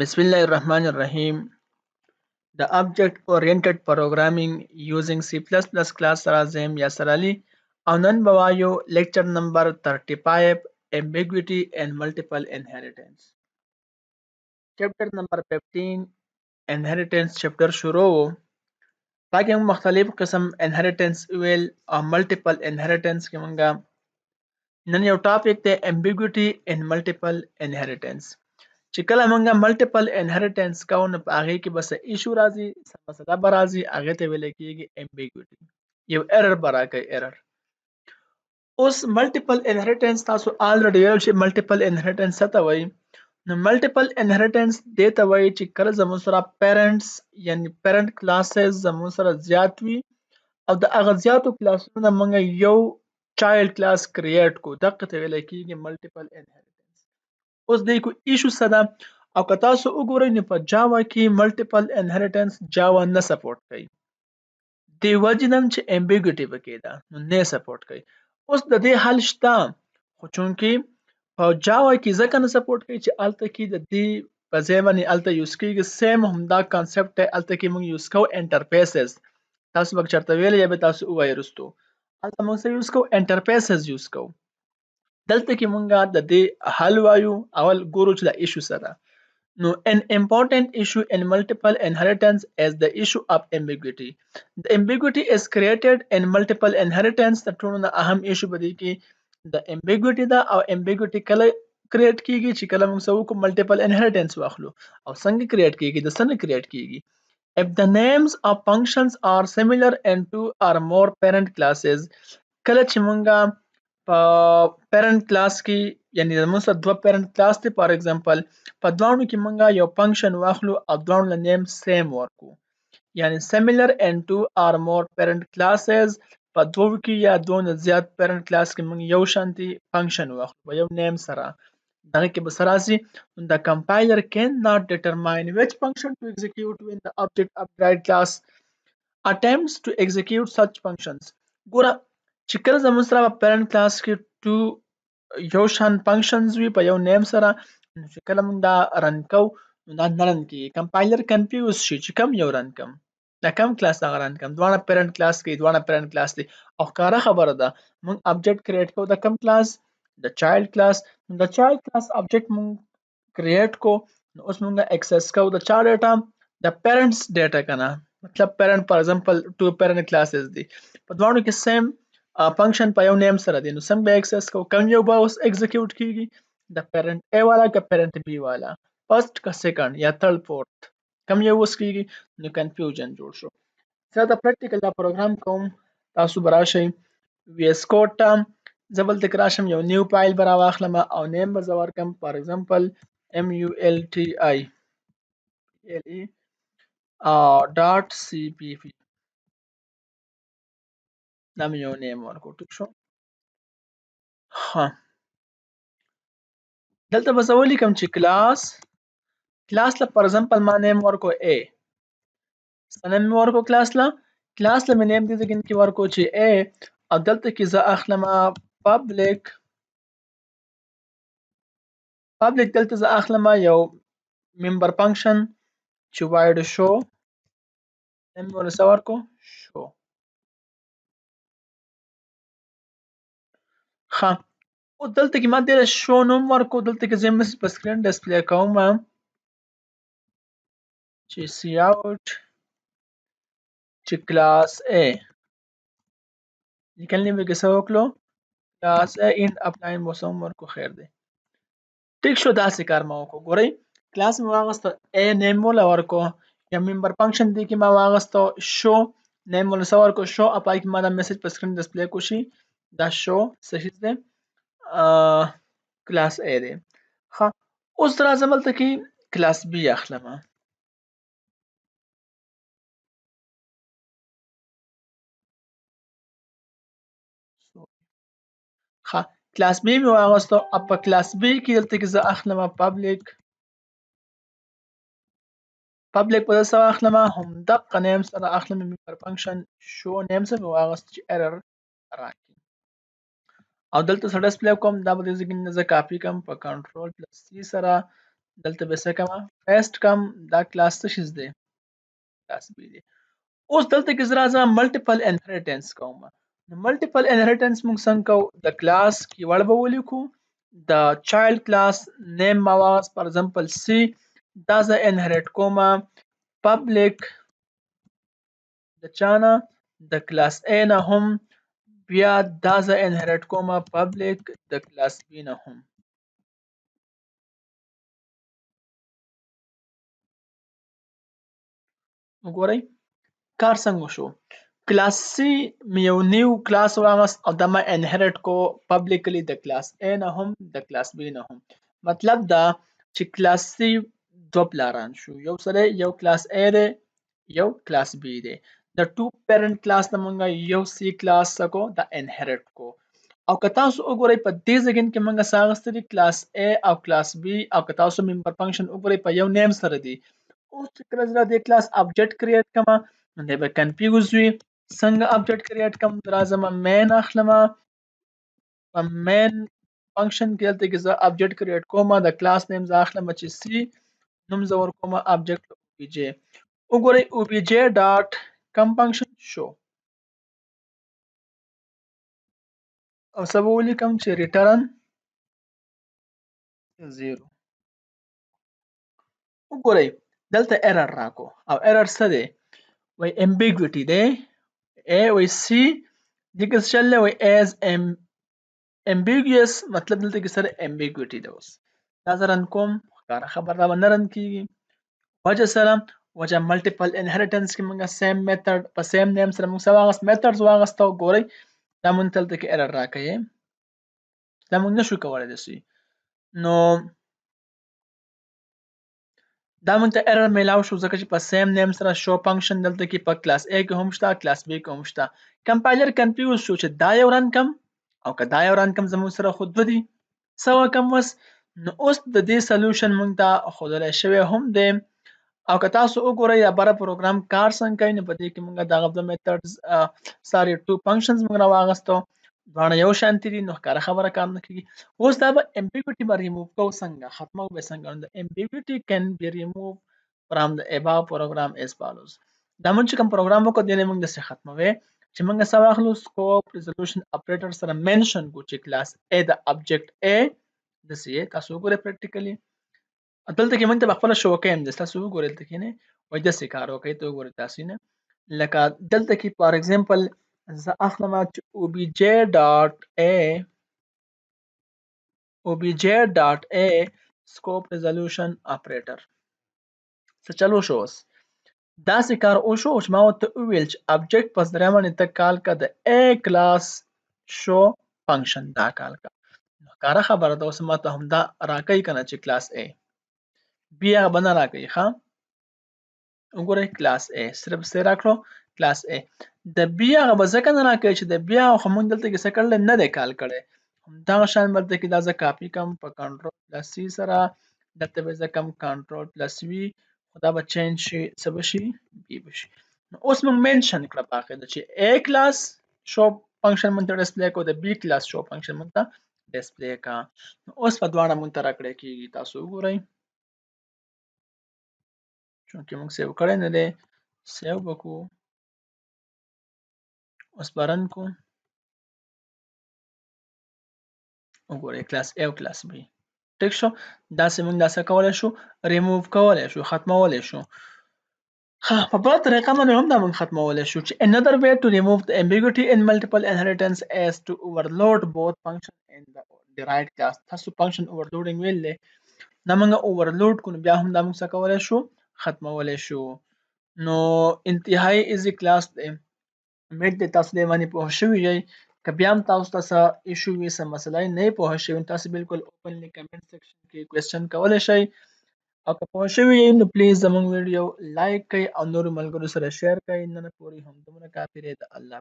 Bismillahirrahmanirrahim. The object-oriented programming using C++ class Sarazem Yasarali. Anan Bawayo lecture number 35 Ambiguity and Multiple Inheritance. Chapter number 15 Inheritance chapter शुरू हो ताकि हम मुख्तलिफ किस्म inheritance will और multiple inheritance के मंगा नन यो topic ते ambiguity and multiple inheritance. چې کله مونږه ملټیپل انهریټنس کوو نو په هغې کې به څه ایشو راځي، څه مسله به راځي، هغې ته ویلی کېږي امبیګوټي، یو ایرر به راکوي ایرر. اوس ملټیپل انهریټنس تاسو آلریډي ویل چې ملټیپل انهریټنس څه ته وایي؟ نو ملټیپل انهریټنس دې ته وایي چې کله زموږ سره پیرنټس یعنی پیرنټ کلاسز زموږ سره زیات وي او د هغه زیاتو کلاسونو نه مونږ یو چایلډ کلاس کریټ کو، دغه ته ویلی کېږي ملټیپل انهریټنس. اوس د کو ایشو څه ده؟ او که تاسو وګورئ نو په جاوا کې ملټیپل انهریټنس جاوا نه سپورټ کوي، دی وجې نه چې امبیګوټي پکې ده نو نه سپورټ کوي. اوس د دې حل شته، خو چونکې په جاوا کې ځکه نه سپورټ کوي چې هلته کې د دې په ځای باندې هلته یوز کېږي سیم همدا کانسپټ دی، هلته کې موږ یوز کوو انټرفیسز. تاسو به چېرته ویلی یا به تاسو ووایئ وروستو، هلته موږ څه یوز کوو؟ انټرفیسز یوز کوو. دلته کې مونږه د دې حل وایو، اول ګورو چې د ایشو څه ده. نو an important issue in multiple inheritance is the issue of ambiguity. The ambiguity is created in multiple inheritance. د ټولو نه اهم ایشو په دې کې د ambiguity ده، او ambiguity کله کریټ کیږي چې کله موږ څه وکړو multiple inheritance واخلو. او څنګه کریټ کیږي؟ د څه نه کریټ کیږي؟ If the names of functions are similar in two or more parent classes. کله چې مونږه په پیرنټ کلاس کې یعنی زموږ سره دوه پیرنټ کلاس دی، فار ایگزامپل په دواړو کې مونږه یو فنکشن واخلو او دواړو له نیم سیم ورکو، یعنی similar in two or more parent classes. په دوو کې یا دوه نه زیات پیرنټ کلاس کې مونږ یو شانتي فنکشن واخلو په یو نیم سره، دغه کې به څه راځي؟ The compiler cannot determine which function to execute when the object of guide class attempts to execute such functions. ګوره چې کله زموږ سره په پیرنټ کلاس کې ټو یو شان فنکشنز وي په یو نیم سره، نو چې کله موږ دا رن کوو نو دا نه رن کېږي، کمپایلر کنفیوز شي چې کم یو رن کم، دا کم کلاس هغه رن کم. دواړه پیرنټ کلاس کې دواړه پیرنټ کلاس دی او ښکاره خبره ده موږ ابجیکټ کریټ کوو د کم کلاس؟ د چایلډ کلاس. د چایلډ کلاس ابجیکټ موږ کریټ کو نو اوس موږ اکسس کوو د چا ډیټا؟ د پیرنټس ډیټا کنه، مطلب پیرنټ فار ایگزامپل ټو پیرنټ کلاسز دي په دواړو کې سیم فنکشن په یو نیم سره دی، نو څنګه به اکسس کوو؟ کوم یو به اوس ایگزیکیوټ کیږي؟ د پیرنټ ا والا که پیرنټ بی والا، فرست که سیکنډ یا تھرد فورث، کوم یو اوس کیږي؟ نو کنفیوژن جوړ شو. زه د پریکټیکل دا پروګرام کوم، تاسو به راشئ وی اس کوډ ته، زه بل تک راشم یو نیو فایل به راواخلم او نیم به زه ورکړم فار ایگزامپل multi ډاټ سی پی پی، دا مې یو نیم ورکړو. ټیک شو؟ ها دلته به زه ولیکم چې کلاس له فار ایگزامپل ما نیم ورکو ا، څه نیم مې ورکو کلاس له مې نیم دې ځای کې ورکو چې ا، او دلته کې زه اخلم پبلیک دلته زه اخلم یو ممبر فنکشن چې واید شو، نیم مې ورله څه ورکو؟ شو. ښه او دلته کې ما دې شو نوم ورکو، دلته کې زه مسج په سکرین ډسپلی کوم چې سی اوټ چې کلاس ا لیکلنې به کې څه وکړو؟ کلاس ا اینډ اپلاین موسم ورکو، خیر دی. ټیک شو؟ داسې کار ما وکړو. ګورئ کلاس مې واغسته ا نیم مولا ورکو، یا ممبر فنکشن دی کې ما واغسته شو نیم مولا څه ورکو؟ شو. او پای کې ما دا میسج په سکرین ډسپلی کو شي دا شو صحیح دی کلاس ا دی. ښه اوس راځم دلته کې کلاس بی اخلم. ښه کلاس بی مې واغسته او په کلاس بی کې دلته کې زه اخلم پبلیک په څه واخلم؟ همدغه نیم سره اخلم ممبر فنکشن شو نیم سره مې واغست چې ایرر راکړي، او دلته څه ډسپلی کوم؟ دا به دې ځای کې زه کاپي کوم په کنټرول پلس سی سره دلته به څه کومه پیسټ کوم دا کلاس څه شي دی کلاس بی دی. اوس دلته کې زه راځم ملټیپل انهریټنس کوم. نو ملټیپل انهریټنس موږ څنګه کوو د کلاس کیورډ به ولیکو د چایلډ کلاس نیم مواز فار ایگزامپل سی دا زه انهریټ کوم پبلک د چانه د کلاس A نه هم بیا دا زه انهریټ کوم پبلک د کلاس B نه هم. وګورئ کار څنګه شو. کلاس C مې یو نیو کلاس واغست او دا ما انهریټ کو پبلکلی د کلاس A نه هم د کلاس B نه هم. مطلب دا چې کلاس C دو پلاران شو، یو سره یو کلاس A دی یو کلاس B دی. د ټو پیرنٹ کلاس نه مونږ یو C کلاس سکو دا انهریټ کو. او که تاسو وګورئ په دې ځګین کې مونږ ساغست دي کلاس A او کلاس B او که تاسو ممبر فنکشن وګورئ په یو نیم سره دی. اوس چې کله زه د کلاس ابجیکټ کریټ کما نو دی به کنفیوز وي څنګه ابجیکټ کریټ کوم راځم مین اخلم په مین فنکشن کې دلته کې زه ابجیکټ کریټ کوم د کلاس نیم زه اخلم چې سی نوم زه ورکوم ابجیکټ obj. وګورئ obj ډاټ کم فنکشن شو او سبا ولیکم چې ریټرن 0. وګورئ دلته ایرر راکو او ایرر څه دی وای ambiguity دی A وای C دغه شل وای as ambiguous مطلب دلته کې سره ambiguity ده. اوس دا زرن کوم کار خبر را باندې رن کیږي وجه سره وجه ملټیپل انهریټنس کې موږ سیم میتھډ په سیم نیم سره موږ واغست میتھډز واغستو. ګورئ دا مونږ دلته کې ایرر راکړي دا مونږ نشو کولای دسی نو دا مونږ ته ایرر میلاو شو ځکه چې په سیم نیم سره شو فنکشن دلته کې په کلاس A کې هم شته کلاس B کې هم شته. کمپایلر کنفیوز شو چې دا یو رن کم او که دا یو رن کم زموږ سره خود ودی سوا کم وس. نو اوس د دې سولوشن مونږ ته خودلای شوی هم دی او که تاسو وګورئ یا بره پروګرام کار څنګه کوي نو په دې کې مونږ دغه د میتھډز ساري ټو فنکشنز مونږ راواغستو دواړه یو شانتي دي نو ښکاره خبره کار نه کوي. اوس دا به ambiguity به ریموو کوو څنګه ختمو به څنګه د ambiguity can be removed from the above program as follows. دا مونږ چې کوم پروګرام وکړو د موږ د څه ختموي چې موږ سم اخلو سکوپ ریزولوشن اپریټر سره منشن کو چې کلاس A د ابجیکټ A د سی تاسو وګورئ پریکټیکلی دلته کې موږ ته خپل شو کوم د تاسو وګورئ دلته کې نه وای د څه کار وکړي ته وګورئ تاسو نه لکه دلته کې فار ایگزامپل زه اخلم چې obj.a scope resolution operator څه چلو شو اوس داسې کار وشو چې ما ورته وویل چې ابجیکټ پس درې باندې ته کال کا د A کلاس شو فنکشن دا کال کا نو کار خبره ده اوس ما ته هم دا راکې کنه چې کلاس A بیا بنا راکې ها وګورئ کلاس A صرف سره راکړو کلاس A د بیا غو ځکه نه راکې چې د بیا خو مونږ دلته کې څه کړل نه دی کال کړي دا شان دلته کې دا ځکه کاپی کم په کنټرول پلس C سره دلته به ځکه کم کنټرول پلس V دا به چینج شي څه بشي بي بشي. نو اوس موږ منشن کړه باقاعده چې A کلاس شو فنکشن مونږ ته ډسپلی کو د B کلاس شو فنکشن مونږ ته ډسپلی کا. نو اوس په دواړه مونږ ته راکړی کیږي تاسو وګورئ چونکه موږ سیو کړی نه دی سیو وکړو اوس برن کو وګورئ کلاس A او کلاس B ټیک شو دا سیمون دا څه کولای شو ریموو کولای شو ختمولای شو. ها په بل طریقه باندې هم دا موږ ختمولای شو چې another way to remove the ambiguity in multiple inheritance is to overload both function in the derived class. تاسو function overloading ویل دی نه موږ overload کو بیا هم دا موږ څه کولای شو ختمولای شو. نو انتهایی ایزی کلاس دی امید دی تاسو دې باندې پوه شوي یئ که بیا هم تاسو ته څه ایشو وي څه مسله نه پوه شوي تاسو بالکل اوپنلی کمنټ سیکشن کې کوېسچن کولی شئ او که پوه شوي یئ نو پلیز زموږ ویډیو لایک کړئ او نورو ملګرو سره شیر کړئ نن پورې همدومره کافي دی د الله